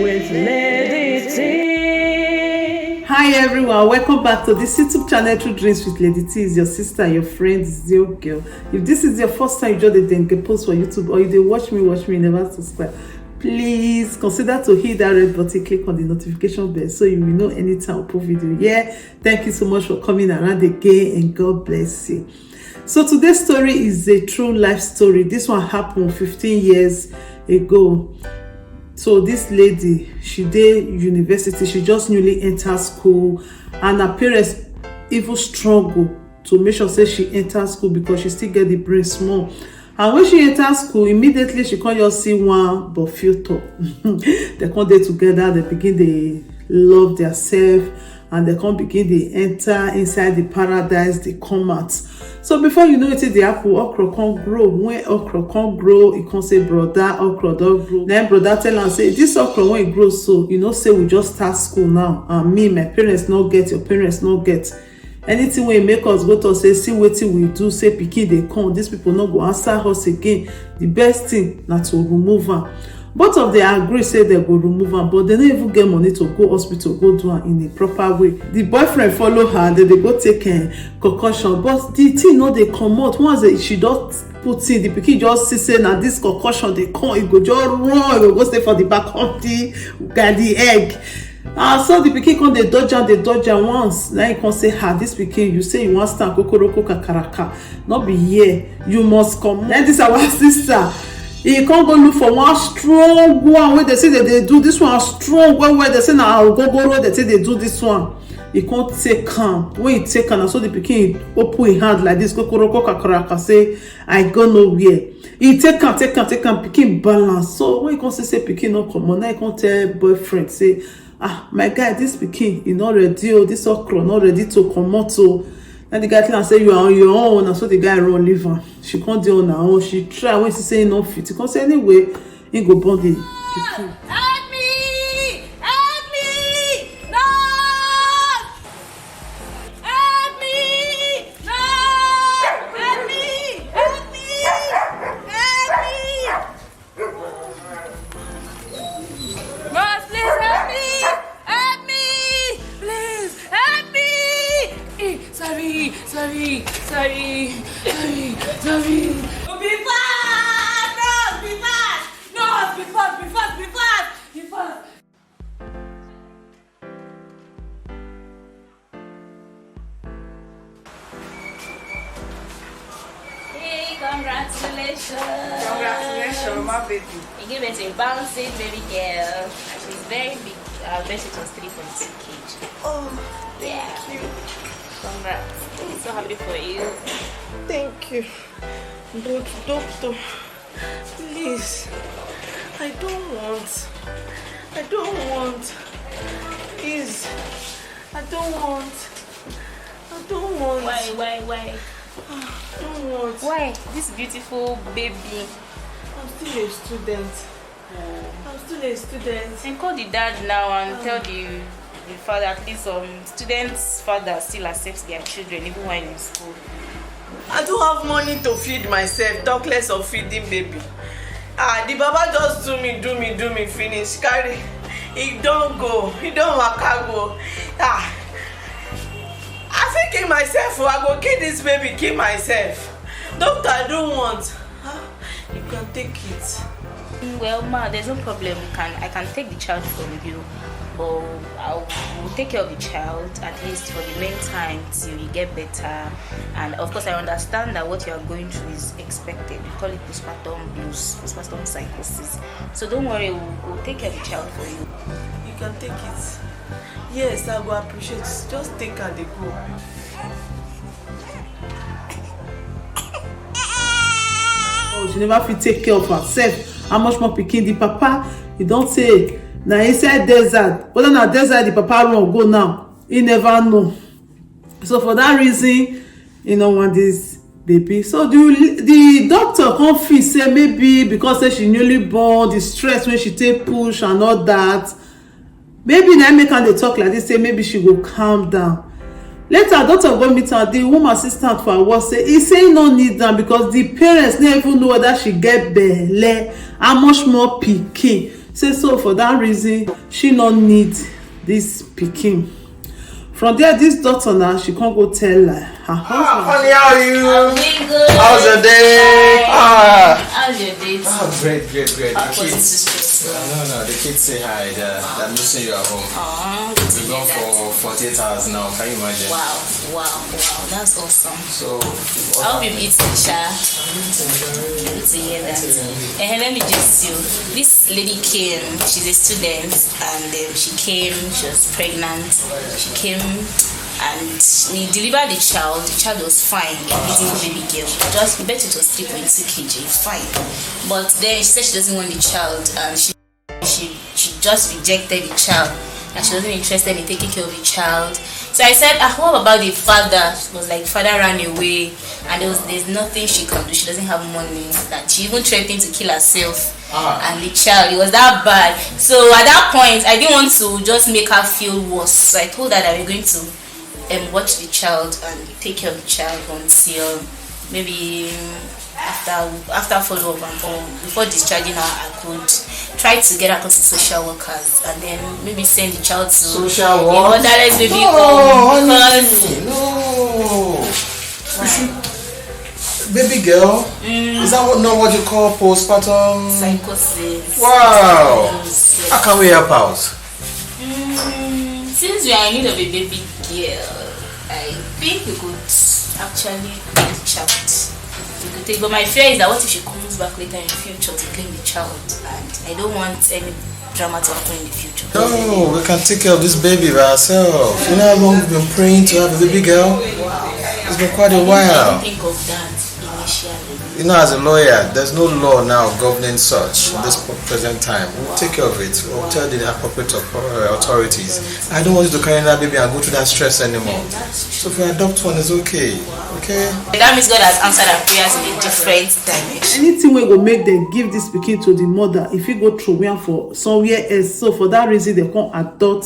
with Lady T. Hi everyone, welcome back to this YouTube channel, True Dreams with Lady T. Is your sister, your friend, Zio Girl. If this is your first time you join the Dengue post for YouTube, or if you watch me, never subscribe, please consider to hit that red button, click on the notification bell so you will know anytime I post video. Yeah, thank you so much for coming around again, and God bless you. So today's story is a true life story. This one happened 15 years ago. So this lady, she did university, she just newly entered school, and her parents even struggle to make sure say she enter school because she still get the brain small. And when she enter school, immediately she can't just see one but filter. They come there together, they begin they love themselves, and they come begin they enter inside the paradise, they come out. So before you know it, the apple okra can't grow. When okra can't grow, you can't say brother okra don't grow. Then brother tell and say this okra when it grows, so you know say we just start school now. And me, my parents not get, your parents not get. Anything when make us go to say see what we do, say pikin they come. These people not go answer us again. The best thing not to remove her. Both of them agree say they go remove her, but they don't even get money to go hospital, go do her in a proper way. The boyfriend follow her, then they go take concussion, but the thing no they come out. Once she just put in, the pikin just see say na this concussion they come, it go just run, it go stay for the back of the egg. So the pikin come dey dodge am once. Now you can say, this pikin, you say you want stand kokoroko kakaraka, not be here, you must come. Then this our sister. He can't go look for one strong one where they say that they do this one strong one where they say na gogoro they say they do this one. He can't take calm. When he take calm, so the pikin open his hand like this, kokoroko kakaraka, say I go nowhere. He take calm, pikin balance. So when he can't say pikin no come on, now he can't tell boyfriend say, my guy, this pikin is not ready, this okra not ready to come out. So and the guy tell her say you are on your own, and so the guy run leave her. She can't do on her own. She try when she say no fit. She can't say anyway. He go burn the pikin. Help me! Help me! No! Help me! No! Help me! Help me! Help me! Boss, please help me! Help me! Please help me! Sorry. Be fast! No, be fast! No, be fast! Hey, congratulations! Congratulations, my baby. You give it a bouncing baby girl. And she's very big. I bet it was 3.2 kg. Oh, Yeah. thank you. Congrats. So happy for you. Thank you. But doctor, please, I don't want. Please, I don't want. Why? I don't want. Why? This beautiful baby. I'm still a student. And call the dad now and tell the father, at least students' father still accepts their children even while in school. I don't have money to feed myself, talk less of feeding baby. The baba just do me finish. Carry. He don't waka go. I fit kill myself, I go kill this baby, kill myself. Doctor, I don't want. You can take it. Well, ma, there's no problem. I can take the child from you, but I will take care of the child at least for the meantime till you get better. And of course, I understand that what you are going through is expected. We call it postpartum blues, postpartum psychosis. So don't worry, we'll take care of the child for you. You can take it. Yes, I will appreciate it. Just take and they go. Oh, she never fit take care of herself. How much more pikin the papa? You don't say na inside desert. Whether na desert the papa run go now, he never know. So for that reason, you know, want this baby. So the doctor come feel say maybe because say she newly born, the stress when she take push and all that, maybe na make her dey talk like this, say maybe she go calm down. Later, doctor go meet her, the home assistant for her work say he say no need am because the parents no even know whether she get belle, how much more pikin. Say so for that reason she no need this pikin. From there, this daughter now she can't go tell her husband. Honey, how are you? I'm doing good. How's your day? How's your day? Great. The Was it kids. too stressful? No, the kids say hi. They're missing you at home. Good to We've hear gone that. for 48 hours now. Can you imagine? Wow, that's awesome. So, I hope you've eaten, Sha. Good to hear that. And let me just you. This lady came. She's a student, and she came. She was pregnant. She came, and we delivered the child. The child was fine. A beautiful baby girl. Just we bet it was 3.2 kg. Fine. But then she said she doesn't want the child, and she just rejected the child, and she wasn't interested in taking care of the child. So I said, what about the father? She was like, the father ran away, and there's nothing she can do. She doesn't have money. That she even threatened to kill herself. And the child, it was that bad. So at that point, I didn't want to just make her feel worse. So I told her that we're going to watch the child and take care of the child until maybe after follow-up and all. Before discharging her, I could try to get her to social workers and then maybe send the child to social the work? motherless baby No, home. no. You see, baby girl, is that not what you call postpartum? Psychosis. Wow. Yes. How can we help out? Since we are in need of a baby girl, I think we could actually take the child. But my fear is that what if she comes back later in the future to claim the child, and I don't want any drama to happen in the future. No, we can take care of this baby by ourselves. You know how long we've been praying to have a baby girl? It's been quite a I while. didn't think of that initially. You know, as a lawyer, there's no law now governing such in this present time. We'll take care of it. We'll tell the appropriate authorities. I don't want you to carry that baby and go through that stress anymore. So if you adopt one, it's okay. Okay? That means God has answered our prayers in a different dimension. Anything wey go make them give this pikin to the mother if you go through one for somewhere else. So for that reason they can't adopt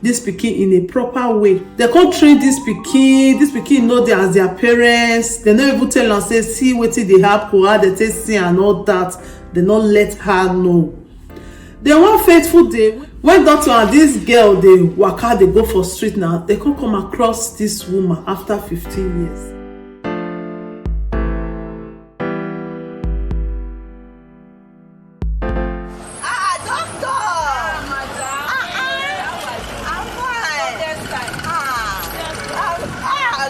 this pikin in a proper way. They can't train this pikin know them as their parents. They not even tell am say see wetin dey happen, how they take see and all that. They not let her know. Then one fateful day when doctor and this girl dey waka dey go for street now, they can't come across this woman after 15 years.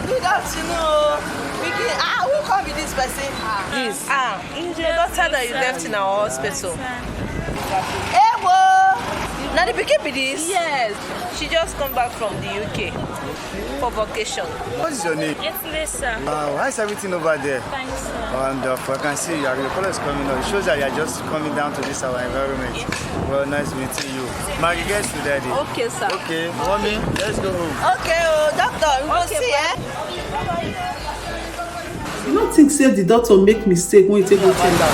Good afternoon. Who come with this person? This. It's your daughter that you left in our hospital. Ewo! Now the pikin be this? Yes. She just come back from the UK for vacation. What is your name? It's Lisa. How is everything over there? Thanks, sir. Wonderful. I can see your color is coming out. It shows that you are just coming down to this our environment. Well, nice meeting you. Maggie, get to daddy. Okay, sir. Okay, mommy, let's go home. Okay, doctor, we will Okay, see, You don't think say the doctor make mistake when you take go tell her?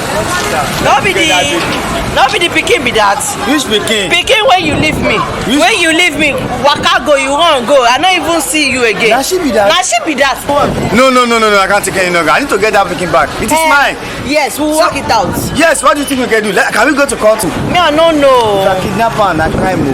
No be the pikin be that. Which speaking? Pikin when you leave me. When you leave me, waka go, you run go. I don't even see you again. Now she be that. Now she be that. No, I can't take any longer. I need to get that picking back. It is mine. Yes, we'll work it out. Yes, what do you think we can do? Can we go to court? Me, I don't know. The kidnapper and that crime.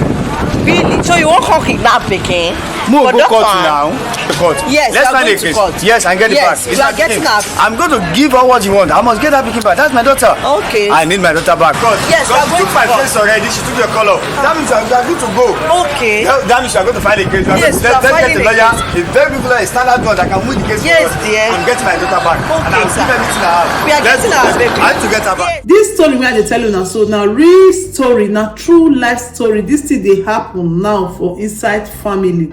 Really? So you won't come kidnap pikin? Move, But go court doctor, now. The court. Yes, let's we are find a going to case. court. Yes, and get it back. Yes, It's we are my getting pikin. up. I'm going to give her what you want. I must get that picking back. That's my daughter. Okay. I need my daughter back. God, Yes, we are God going took to my court. face already. She took your color. That means you are good to go. Okay. That means you are going to file a case. Yes, we are Let's get filing a a lawyer. case. A very good lawyer, a standard one that can win the case. Yes, for us. dear. I'm getting my daughter back. And Okay, I'll sir. give everything I have. We are Let's getting go. our baby. I need to get her back. This story wey I dey tell you now, so na real story, na true life story. This thing dey happen now for inside family,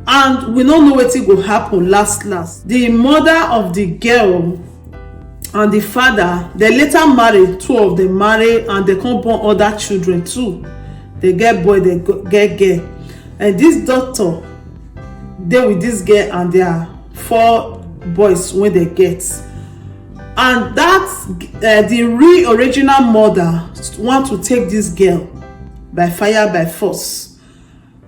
and we no know wetin go happen last. The mother of the girl and the father, they later marry. Two of them marry and they come born other children too. They get boy, they get girl, and this doctor dey with this girl and their 4 boys wey they get. And that's the real original mother want to take this girl by fire by force.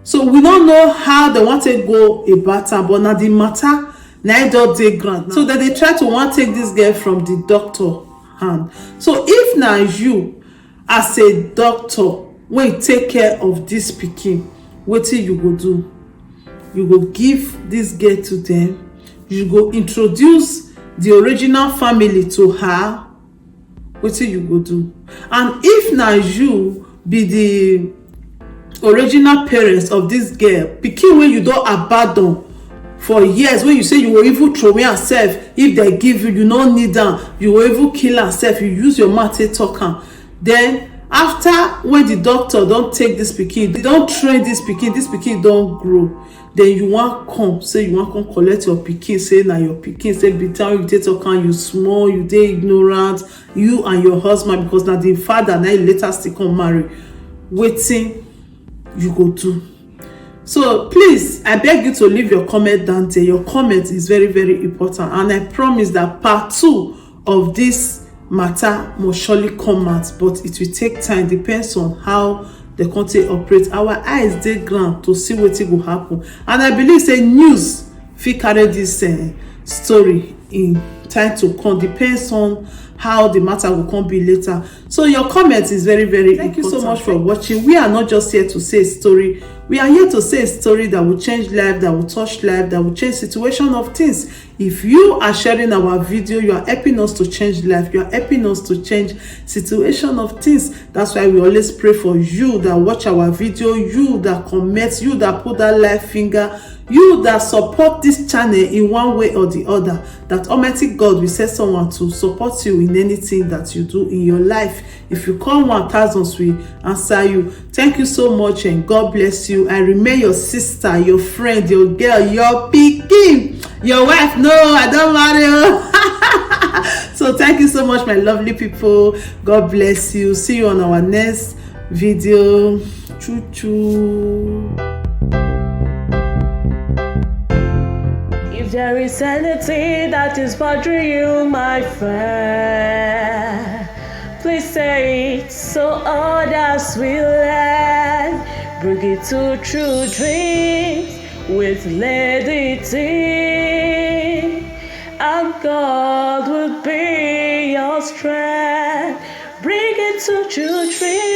So we don't know how they want to go about am, but now the matter na don dey ground. So that they try to want take this girl from the doctor hand. So if na you as a doctor when you take care of this pikin, wetin you go do? You go give this girl to them, you go introduce the original family to her, wetin you go do? And if na you be the original parents of this girl, pikin wey you don abandon for years, wey you say you go even throw away herself if they give you, you no need am, you go even kill herself, you use your mouth take talk am. Then after when the doctor don take this pikin, they don train this pikin don grow, then you wan come say you wan come collect your pikin, say na your pikin, say be time you take talk am, you small, you dey ignorant, you and your husband, because na the father na him later still come marry. Wetin you go do? So please, I beg you to leave your comment down there. Your comment is very, very important, and I promise that part 2 of this matter must surely come out, but it will take time, depends on how the country operates. Our eyes dey ground to see wetin go happen, and I believe say news fit carry this story in time to come, depends on how the matter will come be later. So your comment is very, very important. Thank you so much for watching. We are not just here to say a story, we are here to say a story that will change life, that will touch life, that will change situation of things. If you are sharing our video, you are helping us to change life, you are helping us to change situation of things. That's why we always pray for you that watch our video, you that comment, you that put that like finger, you that support this channel in one way or the other, that Almighty God will send someone to support you in anything that you do in your life. If you call 1,000, we answer you. Thank you so much, and God bless you. I remain your sister, your friend, your girl, your pikin, your wife. No, I don't marry you. So thank you so much, my lovely people. God bless you. See you on our next video. Choo choo. If there is anything that is bothering you, my friend, please say it so others will learn. Bring it to True Dreams with Lady T, and God will be your strength. Bring it to True Dreams.